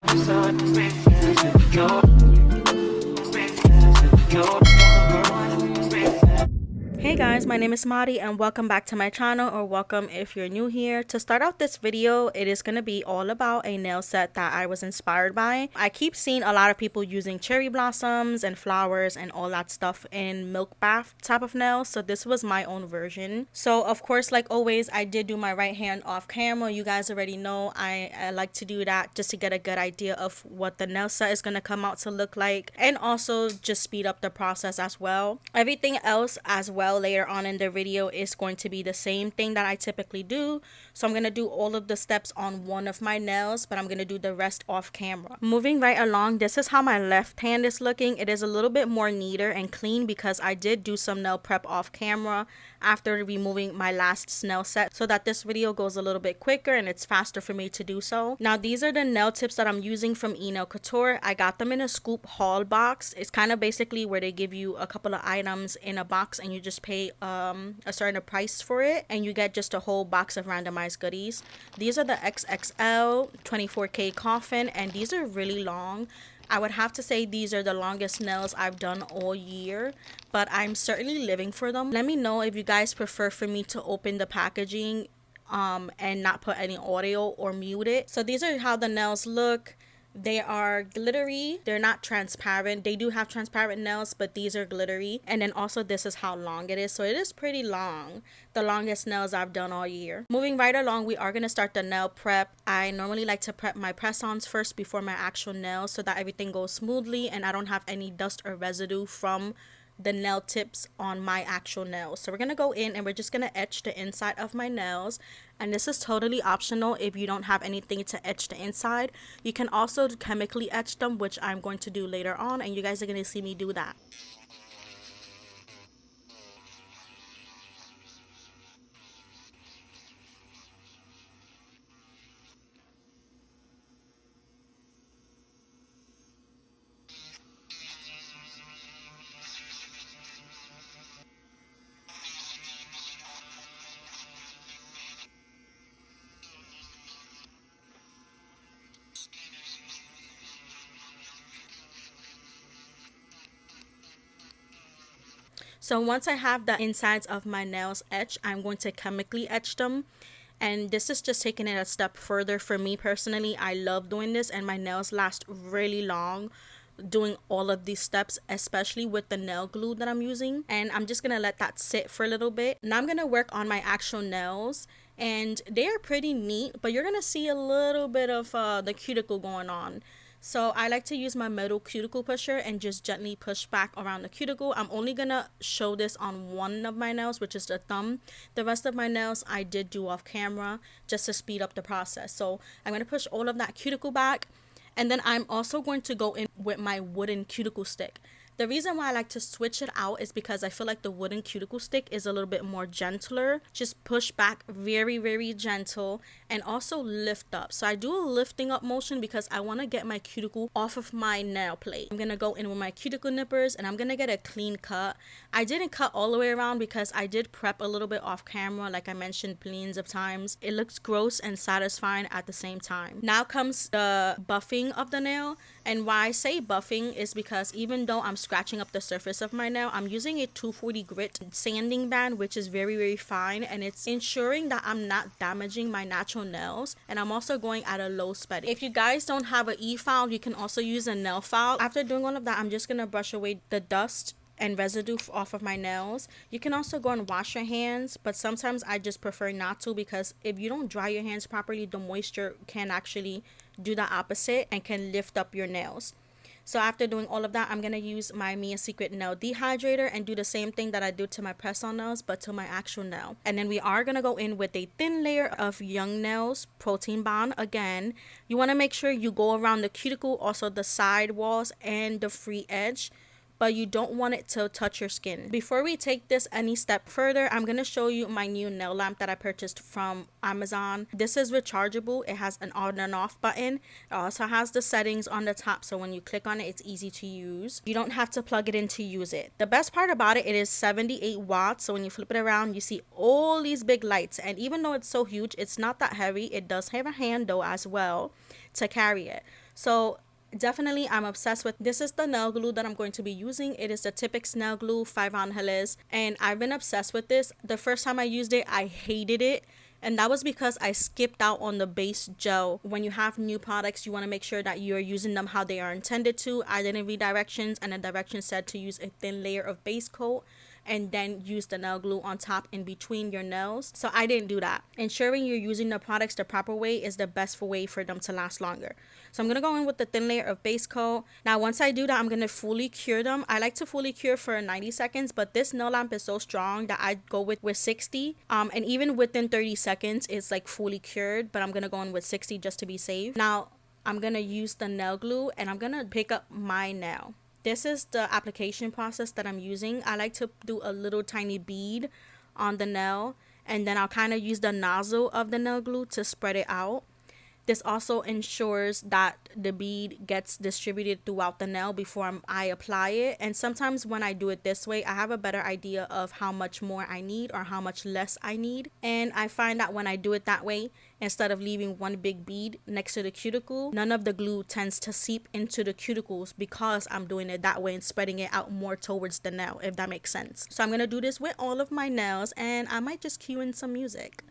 Hey guys, my name is Madi and welcome back to my channel, or welcome if you're new here. To start out this video, it is going to be all about a nail set that I was inspired by. I keep seeing a lot of people using cherry blossoms and flowers and all that stuff in Milkbath type of nails, so this was my own version. So of course, like always, I did do my right hand off camera. You guys already know I like to do that just to get a good idea of what the nail set is going to come out to look like, and also just speed up the process as well. Everything else as well later on in the video is going to be the same thing that I typically do. So I'm going to do all of the steps on one of my nails, but I'm going to do the rest off camera. Moving right along, this is how my left hand is looking. It is a little bit more neater and clean because I did do some nail prep off camera after removing my last nail set, so that this video goes a little bit quicker and it's faster for me to do so. Now these are the nail tips that I'm using from EnailCouture. I got them in a scoop haul box. It's kind of basically where they give you a couple of items in a box and you just pay a certain price for it and you get just a whole box of randomized goodies. These are the XXL 24K coffin and these are really long. I would have to say these are the longest nails I've done all year, but I'm certainly living for them. Let me know if you guys prefer for me to open the packaging and not put any audio or mute it. So these are how the nails look. They are glittery. They're not transparent. They do have transparent nails, but these are glittery. And then also this is how long it is. So it is pretty long. The longest nails I've done all year. Moving right along, we are going to start the nail prep. I normally like to prep my press-ons first before my actual nails so that everything goes smoothly and I don't have any dust or residue from the nail tips on my actual nails. So we're gonna go in and we're just gonna etch the inside of my nails, and this is totally optional if you don't have anything to etch the inside. You can also chemically etch them, which I'm going to do later on, and you guys are gonna see me do that. So once I have the insides of my nails etched, I'm going to chemically etch them. And this is just taking it a step further for me personally. I love doing this and my nails last really long doing all of these steps, especially with the nail glue that I'm using. And I'm just gonna let that sit for a little bit. Now I'm gonna work on my actual nails, and they are pretty neat, but you're gonna see a little bit of the cuticle going on. So I like to use my metal cuticle pusher and just gently push back around the cuticle. I'm only gonna show this on one of my nails, which is the thumb. The rest of my nails I did do off camera just to speed up the process. So I'm gonna push all of that cuticle back, and then I'm also going to go in with my wooden cuticle stick. The reason why I like to switch it out is because I feel like the wooden cuticle stick is a little bit more gentler. Just push back very, very gentle, and also lift up. So I do a lifting up motion because I want to get my cuticle off of my nail plate. I'm going to go in with my cuticle nippers and I'm going to get a clean cut. I didn't cut all the way around because I did prep a little bit off camera, like I mentioned billions of times. It looks gross and satisfying at the same time. Now comes the buffing of the nail. And why I say buffing is because even though I'm scratching up the surface of my nail, I'm using a 240 grit sanding band, which is very, very fine, and it's ensuring that I'm not damaging my natural nails. And I'm also going at a low speed. If you guys don't have an e-file, you can also use a nail file. After doing all of that, I'm just gonna brush away the dust and residue off of my nails. You can also go and wash your hands, but sometimes I just prefer not to, because if you don't dry your hands properly, the moisture can actually do the opposite and can lift up your nails. So after doing all of that, I'm going to use my Mia Secret nail dehydrator and do the same thing that I do to my press-on nails, but to my actual nail. And then we are going to go in with a thin layer of Young Nails Protein Bond. Again, you want to make sure you go around the cuticle, also the side walls and the free edge, but you don't want it to touch your skin. Before we take this any step further, I'm going to show you my new nail lamp that I purchased from Amazon. This is rechargeable. It has an on and off button. It also has the settings on the top, so when you click on it, it's easy to use. You don't have to plug it in to use it. The best part about it, it is 78 watts, so when you flip it around, you see all these big lights. And even though it's so huge, it's not that heavy. It does have a handle as well to carry it. So definitely I'm obsessed with this. Is the nail glue that I'm going to be using. It is the Tippex nail glue 5 Angeles, and I've been obsessed with this. The first time I used it, I hated it, and that was because I skipped out on the base gel. When you have new products, you want to make sure that you're using them how they are intended to. I didn't read directions, and the directions said to use a thin layer of base coat and then use the nail glue on top in between your nails. So I didn't do that. Ensuring you're using the products the proper way is the best way for them to last longer. So I'm going to go in with the thin layer of base coat. Now once I do that, I'm going to fully cure them. I like to fully cure for 90 seconds, but this nail lamp is so strong that I go with 60. And even within 30 seconds, it's like fully cured, but I'm going to go in with 60 just to be safe. Now I'm going to use the nail glue and I'm going to pick up my nail. This is the application process that I'm using. I like to do a little tiny bead on the nail, and then I'll kind of use the nozzle of the nail glue to spread it out. This also ensures that the bead gets distributed throughout the nail before I apply it. And sometimes when I do it this way, I have a better idea of how much more I need or how much less I need. And I find that when I do it that way, instead of leaving one big bead next to the cuticle, none of the glue tends to seep into the cuticles because I'm doing it that way and spreading it out more towards the nail, if that makes sense. So I'm going to do this with all of my nails, and I might just cue in some music.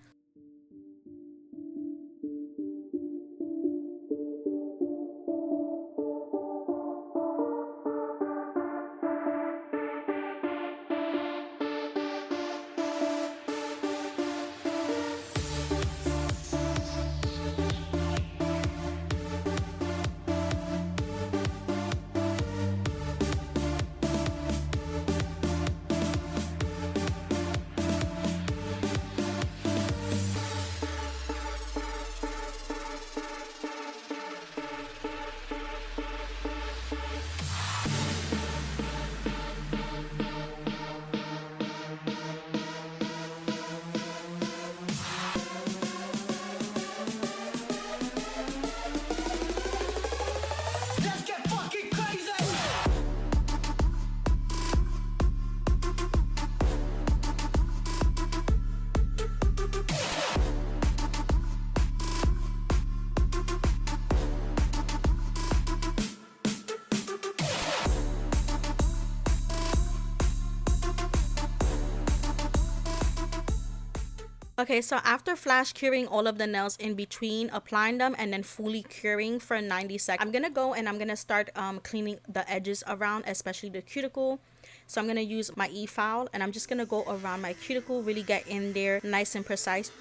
Okay, so after flash curing all of the nails in between, applying them and then fully curing for 90 seconds, I'm gonna go and I'm gonna start cleaning the edges around, especially the cuticle. So I'm gonna use my e-file and I'm just gonna go around my cuticle, really get in there nice and precise.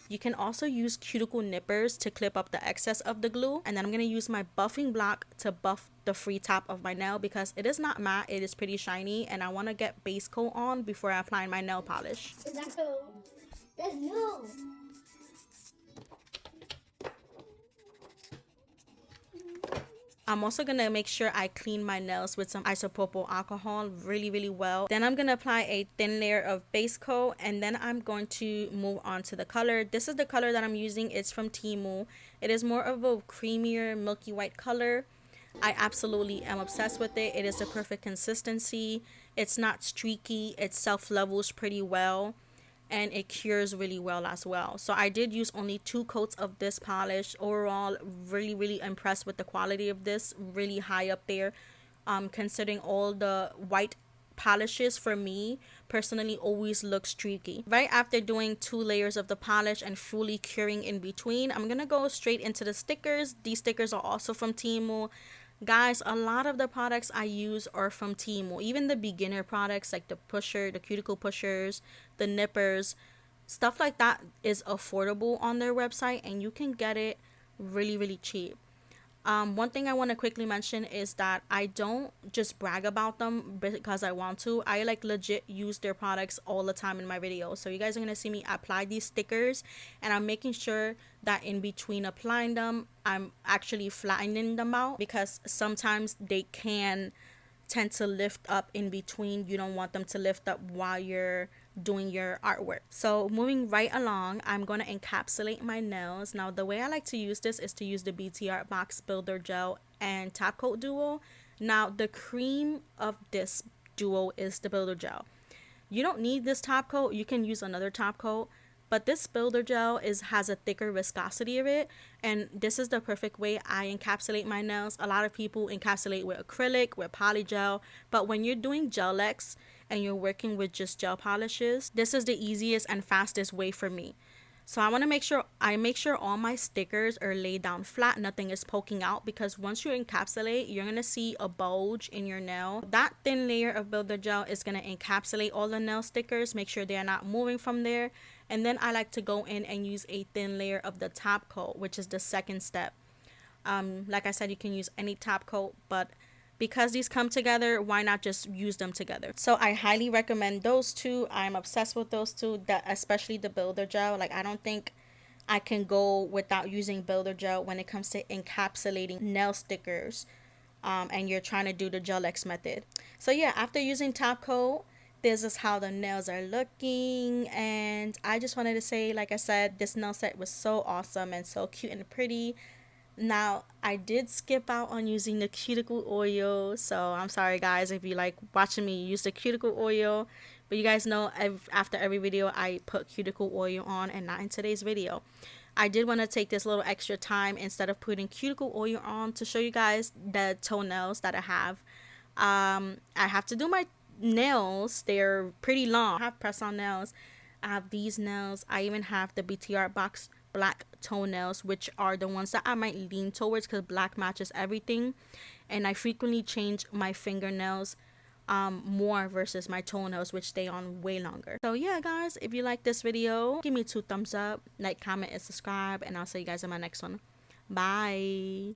You can also use cuticle nippers to clip up the excess of the glue. And then I'm going to use my buffing block to buff the free top of my nail because it is not matte, it is pretty shiny, and I want to get base coat on before I apply my nail polish. There's no. I'm also going to make sure I clean my nails with some isopropyl alcohol really well. Then I'm going to apply a thin layer of base coat, and then I'm going to move on to the color. This is the color that I'm using. It's from Temu. It is more of a creamier milky white color. I absolutely am obsessed with it. It is the perfect consistency. It's not streaky. It self-levels pretty well, and it cures really well as well. So I did use only 2 coats of this polish. Overall, really impressed with the quality of this. Really high up there, considering all the white polishes for me personally always look streaky. Right after doing 2 layers of the polish and fully curing in between, I'm gonna go straight into the stickers. These stickers are also from Temu. Guys, a lot of the products I use are from Temu. Even the beginner products like the pusher, the cuticle pushers, the nippers, stuff like that is affordable on their website, and you can get it really cheap. One thing I want to quickly mention is that I don't just brag about them because I want to. I like legit use their products all the time in my videos. So you guys are going to see me apply these stickers, and I'm making sure that in between applying them, I'm actually flattening them out because sometimes they can tend to lift up in between. You don't want them to lift up while you're doing your artwork. So moving right along, I'm going to encapsulate my nails. Now the way I like to use this is to use the BT Art Box Builder Gel and Top Coat Duo. Now the cream of this duo is the builder gel. You don't need this top coat, you can use another top coat, but this builder gel has a thicker viscosity of it, and this is the perfect way I encapsulate my nails. A lot of people encapsulate with acrylic, with polygel, but when you're doing gel-X and you're working with just gel polishes, this is the easiest and fastest way for me. So I want to make sure all my stickers are laid down flat, nothing is poking out, because once you encapsulate, you're going to see a bulge in your nail. That thin layer of builder gel is going to encapsulate all the nail stickers, make sure they're not moving from there. And then I like to go in and use a thin layer of the top coat, which is the second step. Like I said, you can use any top coat, but because these come together, why not just use them together? So I highly recommend those two. I'm obsessed with those two, that especially the builder gel. Like, I don't think I can go without using builder gel when it comes to encapsulating nail stickers, and you're trying to do the gel-X method. So yeah, after using top coat, this is how the nails are looking. And I just wanted to say, like I said, this nail set was so awesome and so cute and pretty. Now, I did skip out on using the cuticle oil, so I'm sorry guys if you like watching me use the cuticle oil. But you guys know after every video I put cuticle oil on, and not in today's video. I did want to take this little extra time instead of putting cuticle oil on to show you guys the toenails that I have. I have to do my nails. They're pretty long. I have press-on nails. I have these nails. I even have the BTR box black toenails, which are the ones that I might lean towards because black matches everything. And I frequently change my fingernails more versus my toenails, which stay on way longer. So yeah guys, if you like this video, give me 2 thumbs up, like, comment, and subscribe, and I'll see you guys in my next one. Bye.